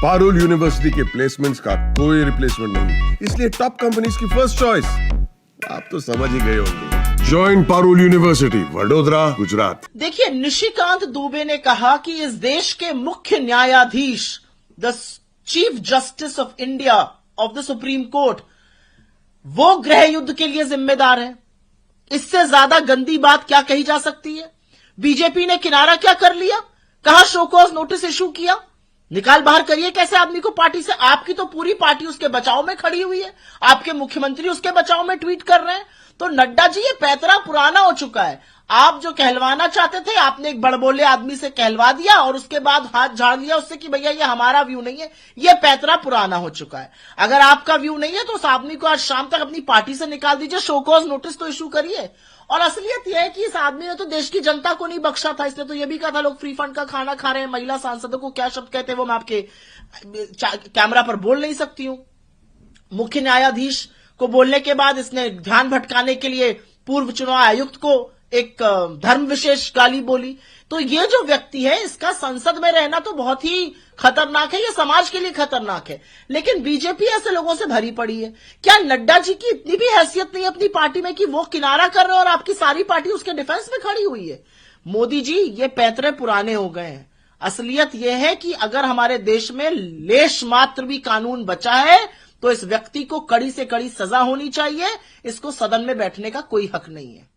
Parul university के placements का कोई रिप्लेसमेंट नहीं, इसलिए टॉप कंपनीज की फर्स्ट चॉइस। आप तो समझ ही गए होंगे। Join Parul university, Vadodara, Gujarat. देखिए, निशिकांत दुबे ने कहा कि इस देश के मुख्य न्यायाधीश, the chief justice of India of the supreme court, वो गृह युद्ध के लिए जिम्मेदार है। इससे ज्यादा गंदी बात क्या कही जा सकती है? बीजेपी ने किनारा क्या कर लिया? कहा शो कॉज नोटिस इशू किया। निकाल बाहर करिए कैसे आदमी को पार्टी से। आपकी तो पूरी पार्टी उसके बचाव में खड़ी हुई है, आपके मुख्यमंत्री उसके बचाव में ट्वीट कर रहे हैं। तो नड्डा जी, ये पैतरा पुराना हो चुका है। आप जो कहलवाना चाहते थे, आपने एक बड़बोले आदमी से कहलवा दिया और उसके बाद हाथ झाड़ लिया उससे कि भैया ये हमारा व्यू नहीं है। ये पैतरा पुराना हो चुका है। अगर आपका व्यू नहीं है तो उस आदमी को आज शाम तक अपनी पार्टी से निकाल दीजिए, शो कॉज नोटिस तो इशू करिए। और असलियत यह है कि इस आदमी ने तो देश की जनता को नहीं बख्शा था। इसने तो यह भी कहा था लोग फ्री फंड का खाना खा रहे हैं। महिला सांसदों को क्या शब्द कहते हैं वो मैं आपके कैमरा पर बोल नहीं सकती हूं। मुख्य न्यायाधीश को बोलने के बाद इसने ध्यान भटकाने के लिए पूर्व चुनाव आयुक्त को एक धर्म विशेष गाली बोली। तो ये जो व्यक्ति है, इसका संसद में रहना तो बहुत ही खतरनाक है, ये समाज के लिए खतरनाक है। लेकिन बीजेपी ऐसे लोगों से भरी पड़ी है। क्या नड्डा जी की इतनी भी हैसियत नहीं है अपनी पार्टी में कि वो किनारा कर रहे हैं और आपकी सारी पार्टी उसके डिफेंस में खड़ी हुई है? मोदी जी, ये पैतरे पुराने हो गए हैं। असलियत यह है कि अगर हमारे देश में लेश मात्र भी कानून बचा है तो इस व्यक्ति को कड़ी से कड़ी सजा होनी चाहिए। इसको सदन में बैठने का कोई हक नहीं है।